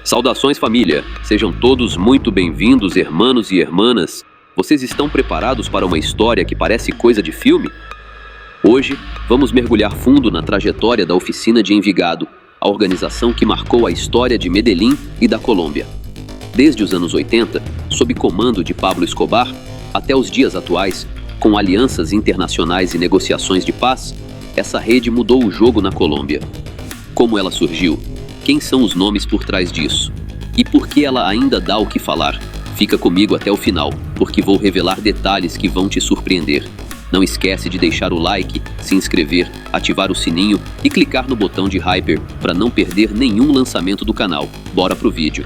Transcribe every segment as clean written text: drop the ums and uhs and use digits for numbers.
Saudações, família! Sejam todos muito bem-vindos, hermanos e hermanas. Vocês estão preparados para uma história que parece coisa de filme? Hoje, vamos mergulhar fundo na trajetória da Oficina de Envigado, a organização que marcou a história de Medellín e da Colômbia. Desde os anos 80, sob comando de Pablo Escobar, até os dias atuais, com alianças internacionais e negociações de paz, essa rede mudou o jogo na Colômbia. Como ela surgiu? Quem são os nomes por trás disso? E por que ela ainda dá o que falar? Fica comigo até o final, porque vou revelar detalhes que vão te surpreender. Não esquece de deixar o like, se inscrever, ativar o sininho e clicar no botão de hyper para não perder nenhum lançamento do canal. Bora pro vídeo.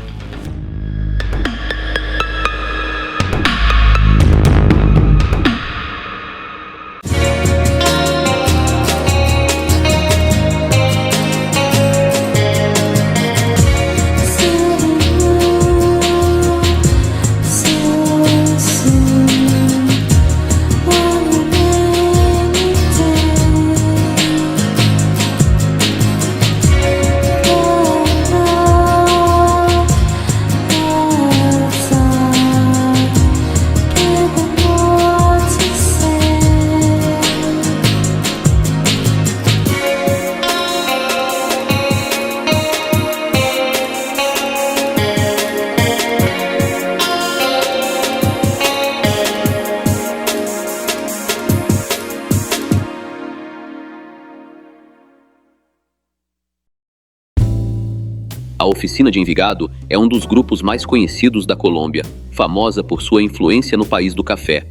A Oficina de Envigado é um dos grupos mais conhecidos da Colômbia, famosa por sua influência no país do café.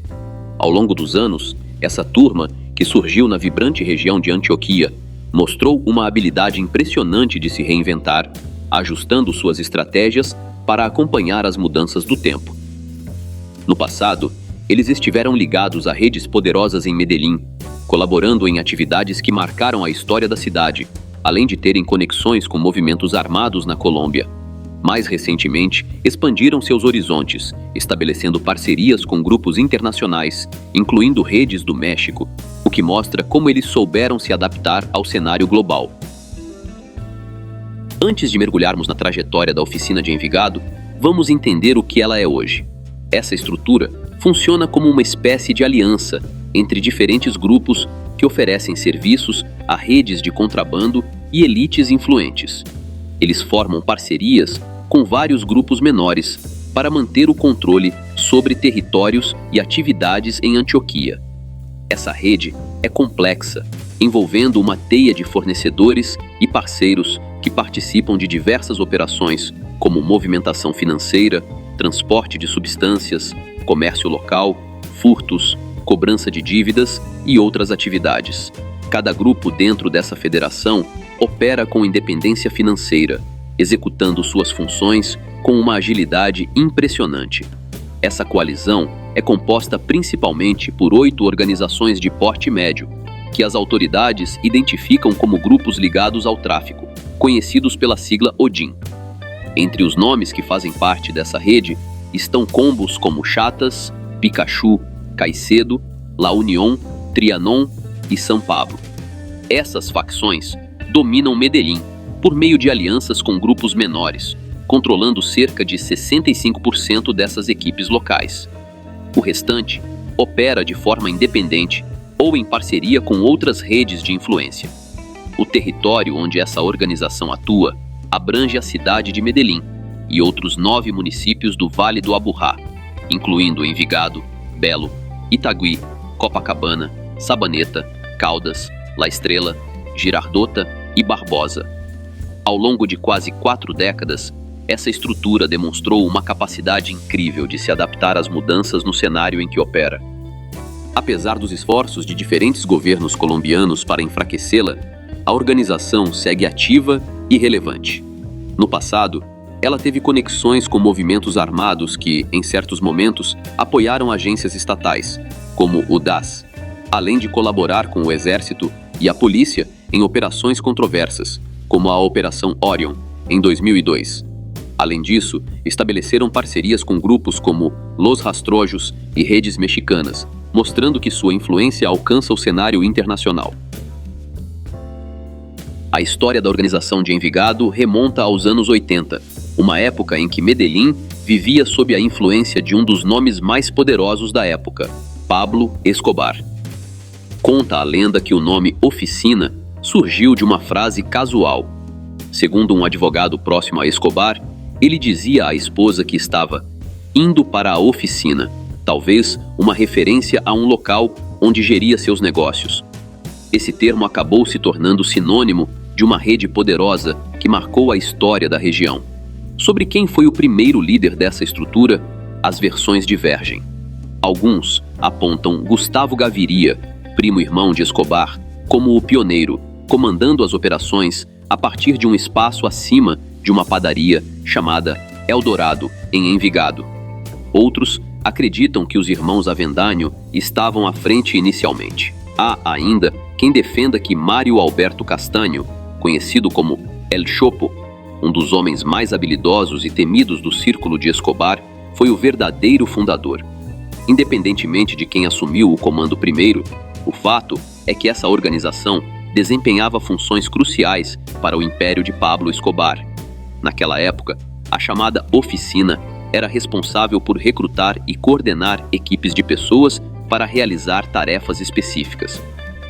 Ao longo dos anos, essa turma, que surgiu na vibrante região de Antioquia, mostrou uma habilidade impressionante de se reinventar, ajustando suas estratégias para acompanhar as mudanças do tempo. No passado, eles estiveram ligados a redes poderosas em Medellín, colaborando em atividades que marcaram a história da cidade, além de terem conexões com movimentos armados na Colômbia. Mais recentemente, expandiram seus horizontes, estabelecendo parcerias com grupos internacionais, incluindo redes do México, o que mostra como eles souberam se adaptar ao cenário global. Antes de mergulharmos na trajetória da Oficina de Envigado, vamos entender o que ela é hoje. Essa estrutura funciona como uma espécie de aliança entre diferentes grupos que oferecem serviços a redes de contrabando e elites influentes. Eles formam parcerias com vários grupos menores para manter o controle sobre territórios e atividades em Antioquia. Essa rede é complexa, envolvendo uma teia de fornecedores e parceiros que participam de diversas operações, como movimentação financeira, transporte de substâncias, comércio local, furtos, cobrança de dívidas e outras atividades. Cada grupo dentro dessa federação opera com independência financeira, executando suas funções com uma agilidade impressionante. Essa coalizão é composta principalmente por 8 organizações de porte médio, que as autoridades identificam como grupos ligados ao tráfico, conhecidos pela sigla ODIN. Entre os nomes que fazem parte dessa rede estão combos como Chatas, Pikachu, Caicedo, La Unión, Trianon e San Pablo. Essas facções dominam Medellín por meio de alianças com grupos menores, controlando cerca de 65% dessas equipes locais. O restante opera de forma independente ou em parceria com outras redes de influência. O território onde essa organização atua abrange a cidade de Medellín e outros 9 municípios do Vale do Aburrá, incluindo Envigado, Belo, Itagüí, Copacabana, Sabaneta, Caldas, La Estrela, Girardota e Barbosa. Ao longo de quase 4 décadas, essa estrutura demonstrou uma capacidade incrível de se adaptar às mudanças no cenário em que opera. Apesar dos esforços de diferentes governos colombianos para enfraquecê-la, a organização segue ativa e relevante. No passado, ela teve conexões com movimentos armados que, em certos momentos, apoiaram agências estatais, como o DAS, além de colaborar com o Exército e a polícia em operações controversas, como a Operação Orion, em 2002. Além disso, estabeleceram parcerias com grupos como Los Rastrojos e redes mexicanas, mostrando que sua influência alcança o cenário internacional. A história da organização de Envigado remonta aos anos 80, uma época em que Medellín vivia sob a influência de um dos nomes mais poderosos da época, Pablo Escobar. Conta a lenda que o nome Oficina surgiu de uma frase casual. Segundo um advogado próximo a Escobar, ele dizia à esposa que estava indo para a oficina, talvez uma referência a um local onde geria seus negócios. Esse termo acabou se tornando sinônimo de uma rede poderosa que marcou a história da região. Sobre quem foi o primeiro líder dessa estrutura, as versões divergem. Alguns apontam Gustavo Gaviria, primo-irmão de Escobar, como o pioneiro, comandando as operações a partir de um espaço acima de uma padaria chamada Eldorado, em Envigado. Outros acreditam que os irmãos Avendaño estavam à frente inicialmente. Há ainda quem defenda que Mário Alberto Castanho, conhecido como El Chopo, um dos homens mais habilidosos e temidos do círculo de Escobar, foi o verdadeiro fundador. Independentemente de quem assumiu o comando primeiro, o fato é que essa organização desempenhava funções cruciais para o império de Pablo Escobar. Naquela época, a chamada Oficina era responsável por recrutar e coordenar equipes de pessoas para realizar tarefas específicas.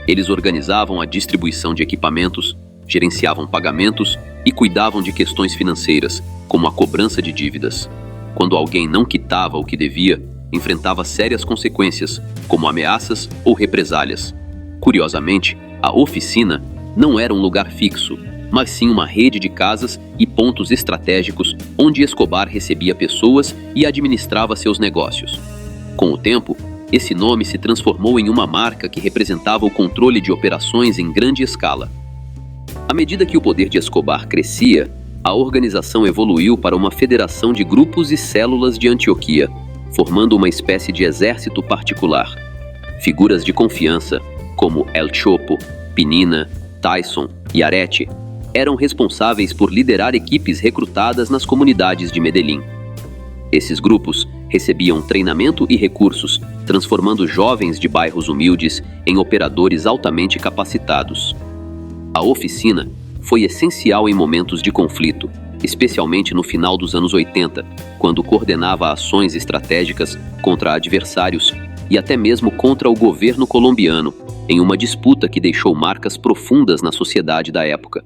Eles organizavam a distribuição de equipamentos, gerenciavam pagamentos e cuidavam de questões financeiras, como a cobrança de dívidas. Quando alguém não quitava o que devia, enfrentava sérias consequências, como ameaças ou represálias. Curiosamente, a oficina não era um lugar fixo, mas sim uma rede de casas e pontos estratégicos onde Escobar recebia pessoas e administrava seus negócios. Com o tempo, esse nome se transformou em uma marca que representava o controle de operações em grande escala. À medida que o poder de Escobar crescia, a organização evoluiu para uma federação de grupos e células de Antioquia, formando uma espécie de exército particular. Figuras de confiança, como El Chopo, Pinina, Tyson e Arete, eram responsáveis por liderar equipes recrutadas nas comunidades de Medellín. Esses grupos recebiam treinamento e recursos, transformando jovens de bairros humildes em operadores altamente capacitados. A oficina foi essencial em momentos de conflito, especialmente no final dos anos 80, quando coordenava ações estratégicas contra adversários e até mesmo contra o governo colombiano, em uma disputa que deixou marcas profundas na sociedade da época.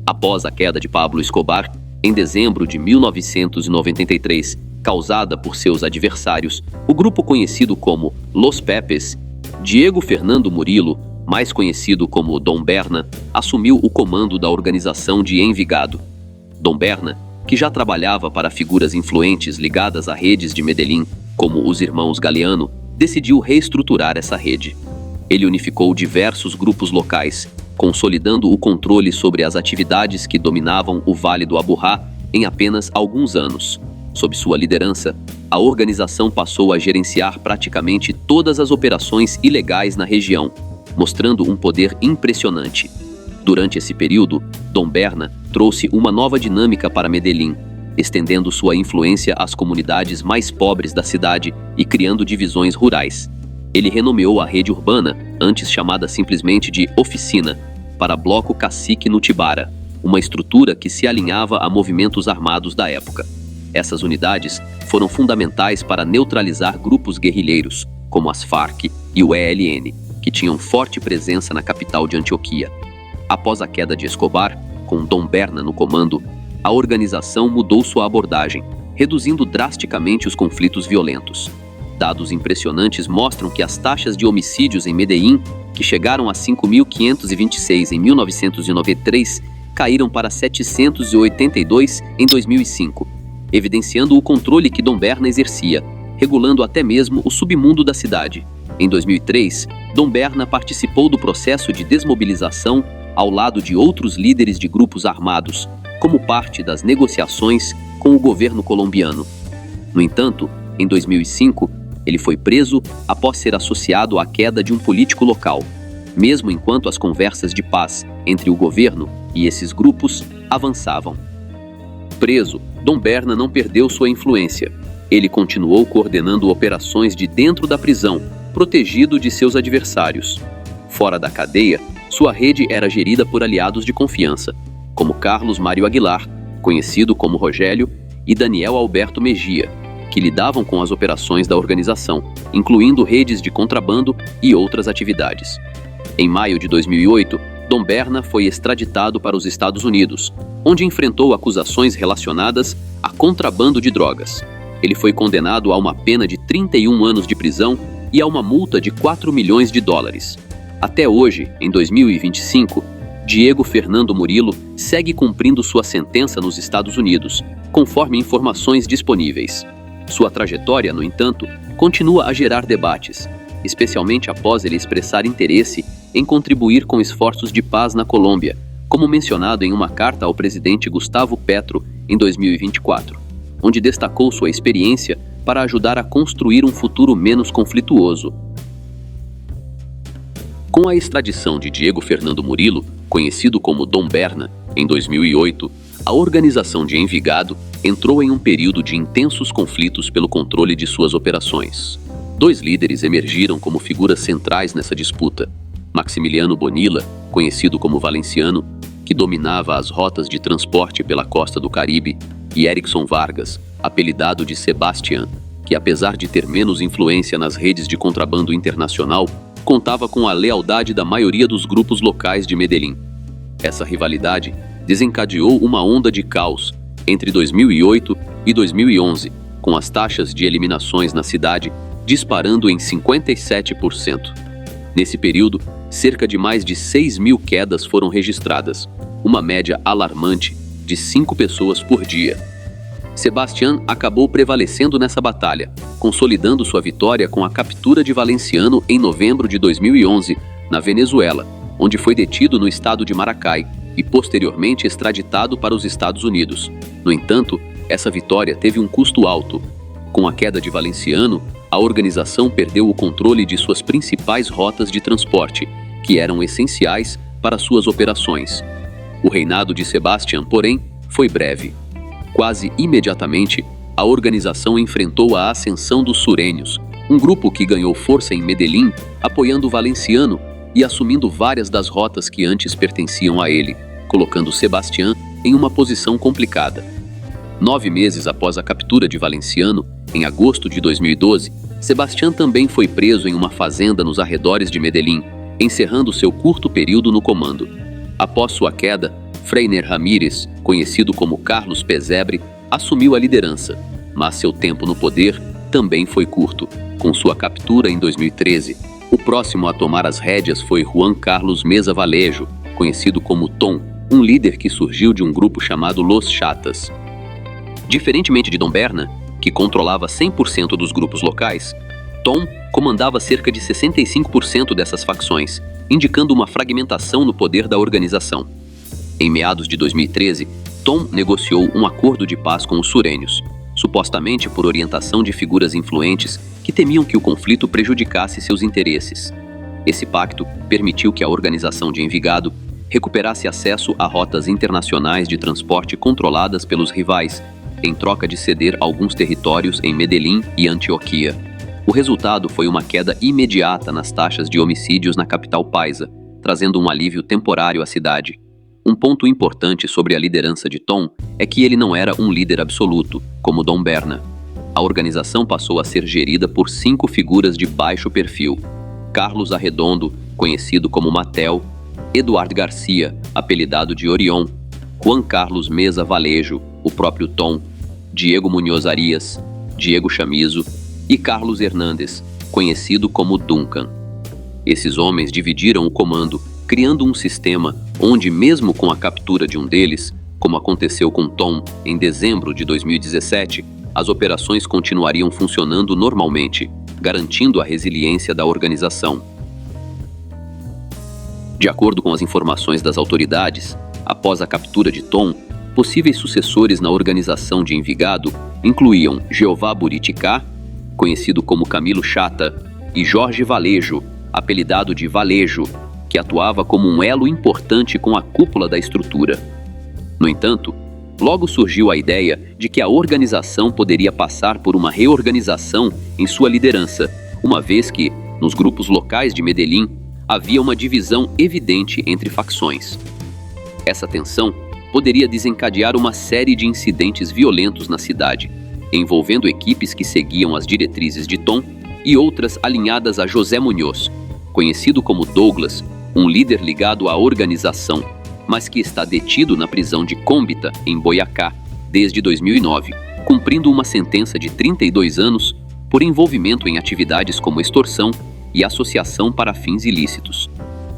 Após a queda de Pablo Escobar, em dezembro de 1993, causada por seus adversários, o grupo conhecido como Los Pepes, Diego Fernando Murilo, mais conhecido como Dom Berna, assumiu o comando da organização de Envigado. Dom Berna, que já trabalhava para figuras influentes ligadas a redes de Medellín, como os irmãos Galeano, decidiu reestruturar essa rede. Ele unificou diversos grupos locais, consolidando o controle sobre as atividades que dominavam o Vale do Aburrá em apenas alguns anos. Sob sua liderança, a organização passou a gerenciar praticamente todas as operações ilegais na região, mostrando um poder impressionante. Durante esse período, Dom Berna trouxe uma nova dinâmica para Medellín, estendendo sua influência às comunidades mais pobres da cidade e criando divisões rurais. Ele renomeou a rede urbana, antes chamada simplesmente de Oficina, para Bloco Cacique Nutibara, uma estrutura que se alinhava a movimentos armados da época. Essas unidades foram fundamentais para neutralizar grupos guerrilheiros, como as Farc e o ELN, que tinham forte presença na capital de Antioquia. Após a queda de Escobar, com Dom Berna no comando, a organização mudou sua abordagem, reduzindo drasticamente os conflitos violentos. Dados impressionantes mostram que as taxas de homicídios em Medellín, que chegaram a 5.526 em 1993, caíram para 782 em 2005, evidenciando o controle que Dom Berna exercia, regulando até mesmo o submundo da cidade. Em 2003, Dom Berna participou do processo de desmobilização ao lado de outros líderes de grupos armados, como parte das negociações com o governo colombiano. No entanto, em 2005, ele foi preso após ser associado à queda de um político local, mesmo enquanto as conversas de paz entre o governo e esses grupos avançavam. Preso, Dom Berna não perdeu sua influência. Ele continuou coordenando operações de dentro da prisão, protegido de seus adversários. Fora da cadeia, sua rede era gerida por aliados de confiança, como Carlos Mário Aguilar, conhecido como Rogério, e Daniel Alberto Mejia, que lidavam com as operações da organização, incluindo redes de contrabando e outras atividades. Em maio de 2008, Dom Berna foi extraditado para os Estados Unidos, onde enfrentou acusações relacionadas a contrabando de drogas. Ele foi condenado a uma pena de 31 anos de prisão e a uma multa de 4 milhões de dólares. Até hoje, em 2025, Diego Fernando Murilo segue cumprindo sua sentença nos Estados Unidos, conforme informações disponíveis. Sua trajetória, no entanto, continua a gerar debates, especialmente após ele expressar interesse em contribuir com esforços de paz na Colômbia, como mencionado em uma carta ao presidente Gustavo Petro em 2024, onde destacou sua experiência para ajudar a construir um futuro menos conflituoso. Com a extradição de Diego Fernando Murilo, conhecido como Dom Berna, em 2008, a organização de Envigado entrou em um período de intensos conflitos pelo controle de suas operações. Dois líderes emergiram como figuras centrais nessa disputa: Maximiliano Bonilla, conhecido como Valenciano, que dominava as rotas de transporte pela costa do Caribe, e Erickson Vargas, apelidado de Sebastián, que apesar de ter menos influência nas redes de contrabando internacional, contava com a lealdade da maioria dos grupos locais de Medellín. Essa rivalidade desencadeou uma onda de caos entre 2008 e 2011, com as taxas de eliminações na cidade disparando em 57%. Nesse período, cerca de mais de 6.000 quedas foram registradas, uma média alarmante de 5 pessoas por dia. Sebastián acabou prevalecendo nessa batalha, consolidando sua vitória com a captura de Valenciano em novembro de 2011, na Venezuela, onde foi detido no estado de Maracay e posteriormente extraditado para os Estados Unidos. No entanto, essa vitória teve um custo alto. Com a queda de Valenciano, a organização perdeu o controle de suas principais rotas de transporte, que eram essenciais para suas operações. O reinado de Sebastián, porém, foi breve. Quase imediatamente, a organização enfrentou a ascensão dos Sureños, um grupo que ganhou força em Medellín, apoiando Valenciano e assumindo várias das rotas que antes pertenciam a ele, colocando Sebastián em uma posição complicada. 9 meses após a captura de Valenciano, em agosto de 2012, Sebastián também foi preso em uma fazenda nos arredores de Medellín, encerrando seu curto período no comando. Após sua queda, Freiner Ramírez, conhecido como Carlos Pesebre, assumiu a liderança, mas seu tempo no poder também foi curto. Com sua captura em 2013, o próximo a tomar as rédeas foi Juan Carlos Mesa Valejo, conhecido como Tom, um líder que surgiu de um grupo chamado Los Chatas. Diferentemente de Dom Berna, que controlava 100% dos grupos locais, Tom comandava cerca de 65% dessas facções, indicando uma fragmentação no poder da organização. Em meados de 2013, Tom negociou um acordo de paz com os Sureños, supostamente por orientação de figuras influentes que temiam que o conflito prejudicasse seus interesses. Esse pacto permitiu que a organização de Envigado recuperasse acesso a rotas internacionais de transporte controladas pelos rivais, em troca de ceder alguns territórios em Medellín e Antioquia. O resultado foi uma queda imediata nas taxas de homicídios na capital paisa, trazendo um alívio temporário à cidade. Um ponto importante sobre a liderança de Tom é que ele não era um líder absoluto, como Dom Berna. A organização passou a ser gerida por 5 figuras de baixo perfil: Carlos Arredondo, conhecido como Matel; Eduardo Garcia, apelidado de Orion; Juan Carlos Mesa Valejo, o próprio Tom; Diego Muñoz Arias, Diego Chamizo e Carlos Hernández, conhecido como Duncan. Esses homens dividiram o comando, criando um sistema onde, mesmo com a captura de um deles, como aconteceu com Tom em dezembro de 2017, as operações continuariam funcionando normalmente, garantindo a resiliência da organização. De acordo com as informações das autoridades, após a captura de Tom, possíveis sucessores na organização de Envigado incluíam Jeová Buriticá, conhecido como Camilo Chata, e Jorge Valejo, apelidado de Valejo, que atuava como um elo importante com a cúpula da estrutura. No entanto, logo surgiu a ideia de que a organização poderia passar por uma reorganização em sua liderança, uma vez que, nos grupos locais de Medellín, havia uma divisão evidente entre facções. Essa tensão poderia desencadear uma série de incidentes violentos na cidade, envolvendo equipes que seguiam as diretrizes de Tom e outras alinhadas a José Munhoz, conhecido como Douglas, um líder ligado à organização, mas que está detido na prisão de Cúmbita, em Boyacá, desde 2009, cumprindo uma sentença de 32 anos por envolvimento em atividades como extorsão e associação para fins ilícitos.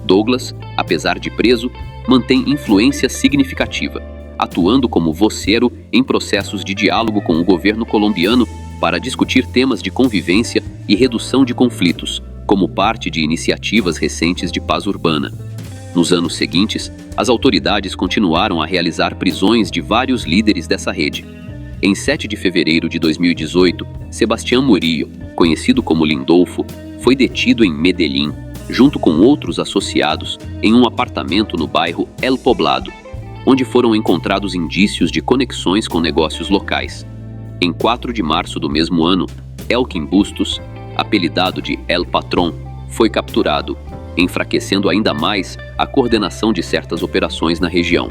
Douglas, apesar de preso, mantém influência significativa, atuando como voceiro em processos de diálogo com o governo colombiano para discutir temas de convivência e redução de conflitos, como parte de iniciativas recentes de paz urbana. Nos anos seguintes, as autoridades continuaram a realizar prisões de vários líderes dessa rede. Em 7 de fevereiro de 2018, Sebastián Murillo, conhecido como Lindolfo, foi detido em Medellín, junto com outros associados, em um apartamento no bairro El Poblado, onde foram encontrados indícios de conexões com negócios locais. Em 4 de março do mesmo ano, Elkin Bustos, apelidado de El Patrón, foi capturado, enfraquecendo ainda mais a coordenação de certas operações na região.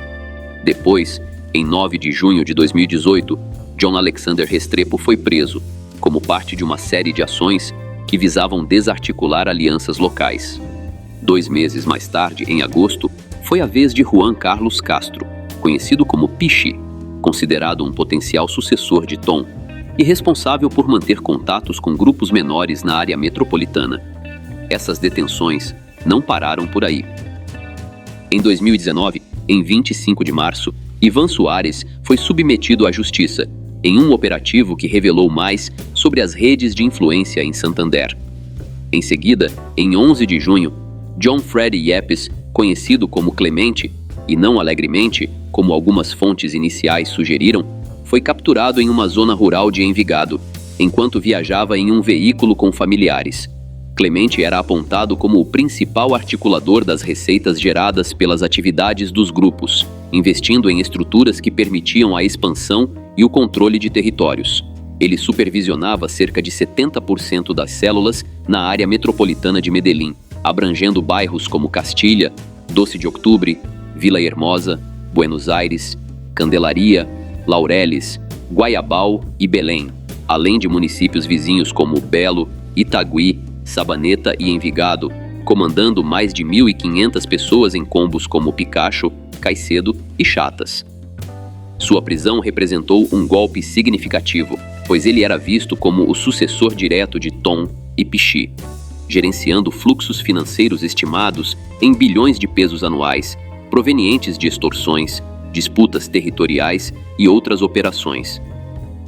Depois, em 9 de junho de 2018, John Alexander Restrepo foi preso, como parte de uma série de ações que visavam desarticular alianças locais. 2 meses mais tarde, em agosto, foi a vez de Juan Carlos Castro, conhecido como Pichi, considerado um potencial sucessor de Tom, e responsável por manter contatos com grupos menores na área metropolitana. Essas detenções não pararam por aí. Em 2019, em 25 de março, Ivan Soares foi submetido à justiça, em um operativo que revelou mais sobre as redes de influência em Santander. Em seguida, em 11 de junho, John Freddy Yepes, conhecido como Clemente, e não alegremente, como algumas fontes iniciais sugeriram, foi capturado em uma zona rural de Envigado, enquanto viajava em um veículo com familiares. Clemente era apontado como o principal articulador das receitas geradas pelas atividades dos grupos, investindo em estruturas que permitiam a expansão e o controle de territórios. Ele supervisionava cerca de 70% das células na área metropolitana de Medellín, abrangendo bairros como Castilha, Doce de Octubre, Vila Hermosa, Buenos Aires, Candelaria, Laureles, Guayabal e Belém, além de municípios vizinhos como Belo, Itagüí, Sabaneta e Envigado, comandando mais de 1.500 pessoas em combos como Picacho, Caicedo e Chatas. Sua prisão representou um golpe significativo, pois ele era visto como o sucessor direto de Tom e Pichi, gerenciando fluxos financeiros estimados em bilhões de pesos anuais, provenientes de extorsões, disputas territoriais e outras operações.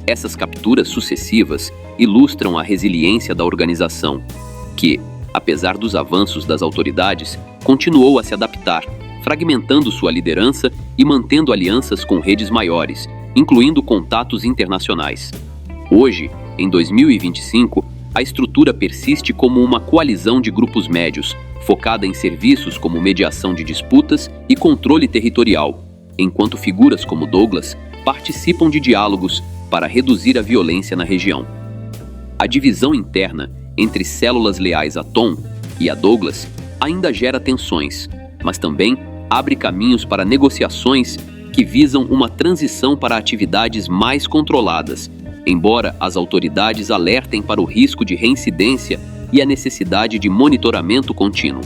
Essas capturas sucessivas ilustram a resiliência da organização, que, apesar dos avanços das autoridades, continuou a se adaptar, fragmentando sua liderança e mantendo alianças com redes maiores, incluindo contatos internacionais. Hoje, em 2025, a estrutura persiste como uma coalizão de grupos médios, focada em serviços como mediação de disputas e controle territorial, enquanto figuras como Douglas participam de diálogos para reduzir a violência na região. A divisão interna entre células leais a Tom e a Douglas ainda gera tensões, mas também abre caminhos para negociações que visam uma transição para atividades mais controladas, embora as autoridades alertem para o risco de reincidência e a necessidade de monitoramento contínuo.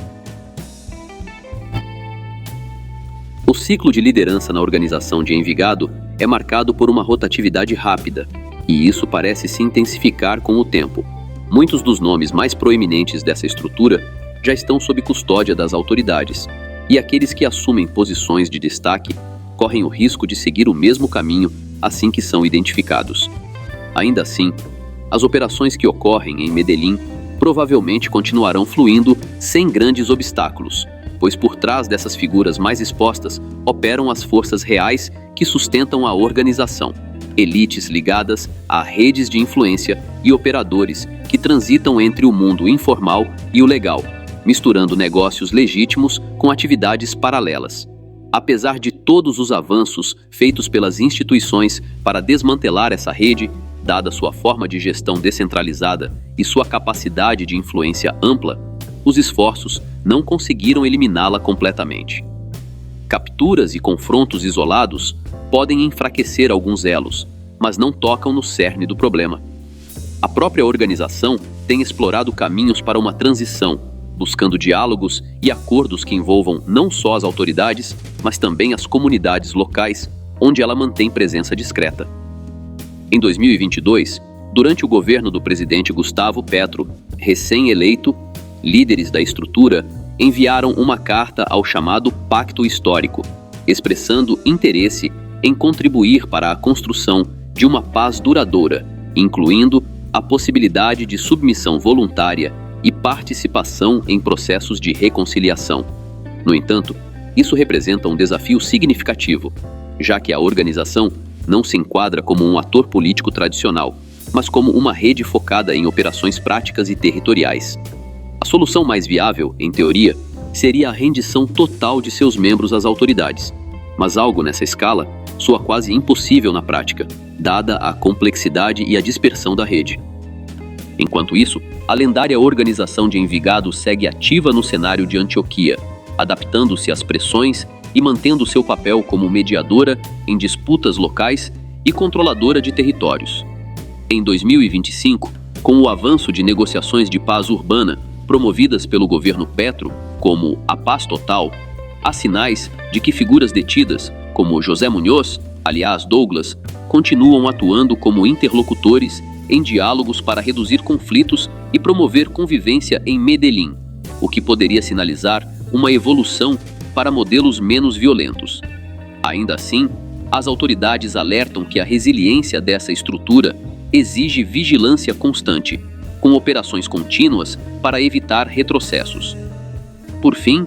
O ciclo de liderança na organização de Envigado é marcado por uma rotatividade rápida, e isso parece se intensificar com o tempo. Muitos dos nomes mais proeminentes dessa estrutura já estão sob custódia das autoridades, e aqueles que assumem posições de destaque correm o risco de seguir o mesmo caminho assim que são identificados. Ainda assim, as operações que ocorrem em Medellín provavelmente continuarão fluindo sem grandes obstáculos, pois por trás dessas figuras mais expostas operam as forças reais que sustentam a organização, elites ligadas a redes de influência e operadores que transitam entre o mundo informal e o legal, misturando negócios legítimos com atividades paralelas. Apesar de todos os avanços feitos pelas instituições para desmantelar essa rede, dada sua forma de gestão descentralizada e sua capacidade de influência ampla, os esforços não conseguiram eliminá-la completamente. Capturas e confrontos isolados podem enfraquecer alguns elos, mas não tocam no cerne do problema. A própria organização tem explorado caminhos para uma transição, buscando diálogos e acordos que envolvam não só as autoridades, mas também as comunidades locais, onde ela mantém presença discreta. Em 2022, durante o governo do presidente Gustavo Petro, recém-eleito, líderes da estrutura enviaram uma carta ao chamado Pacto Histórico, expressando interesse em contribuir para a construção de uma paz duradoura, incluindo a possibilidade de submissão voluntária e participação em processos de reconciliação. No entanto, isso representa um desafio significativo, já que a organização não se enquadra como um ator político tradicional, mas como uma rede focada em operações práticas e territoriais. A solução mais viável, em teoria, seria a rendição total de seus membros às autoridades, mas algo nessa escala soa quase impossível na prática, dada a complexidade e a dispersão da rede. Enquanto isso, a lendária organização de Envigado segue ativa no cenário de Antioquia, adaptando-se às pressões e mantendo seu papel como mediadora em disputas locais e controladora de territórios. Em 2025, com o avanço de negociações de paz urbana promovidas pelo governo Petro, como a Paz Total, há sinais de que figuras detidas, como José Munhoz, aliás Douglas, continuam atuando como interlocutores em diálogos para reduzir conflitos e promover convivência em Medellín, o que poderia sinalizar uma evolução para modelos menos violentos. Ainda assim, as autoridades alertam que a resiliência dessa estrutura exige vigilância constante, com operações contínuas para evitar retrocessos. Por fim,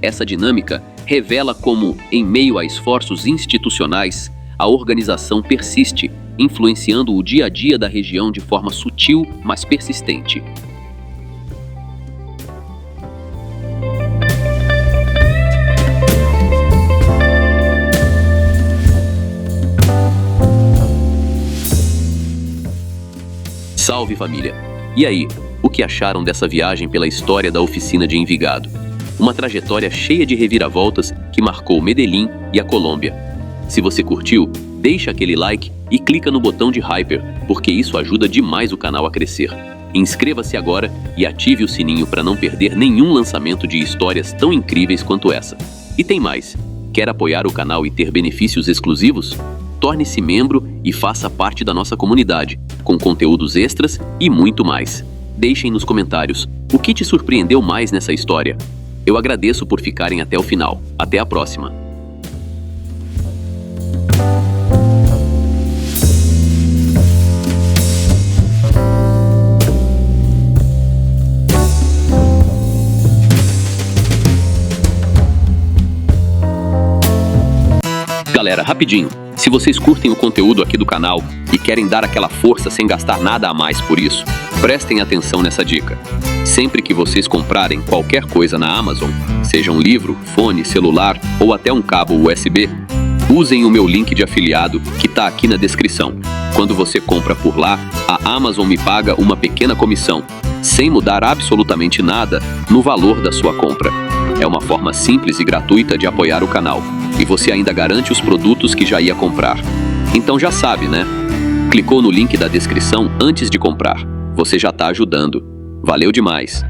essa dinâmica revela como, em meio a esforços institucionais, a organização persiste, influenciando o dia a dia da região de forma sutil, mas persistente. Salve, família! E aí, o que acharam dessa viagem pela história da oficina de Envigado? Uma trajetória cheia de reviravoltas que marcou Medellín e a Colômbia. Se você curtiu, deixa aquele like e clica no botão de Hyper, porque isso ajuda demais o canal a crescer. Inscreva-se agora e ative o sininho para não perder nenhum lançamento de histórias tão incríveis quanto essa. E tem mais! Quer apoiar o canal e ter benefícios exclusivos? Torne-se membro e faça parte da nossa comunidade, com conteúdos extras e muito mais. Deixem nos comentários o que te surpreendeu mais nessa história. Eu agradeço por ficarem até o final. Até a próxima! Galera, rapidinho, se vocês curtem o conteúdo aqui do canal e querem dar aquela força sem gastar nada a mais por isso, prestem atenção nessa dica. Sempre que vocês comprarem qualquer coisa na Amazon, seja um livro, fone, celular ou até um cabo USB, usem o meu link de afiliado que está aqui na descrição. Quando você compra por lá, a Amazon me paga uma pequena comissão, sem mudar absolutamente nada no valor da sua compra. É uma forma simples e gratuita de apoiar o canal. E você ainda garante os produtos que já ia comprar. Então já sabe, né? Clicou no link da descrição antes de comprar. Você já está ajudando. Valeu demais!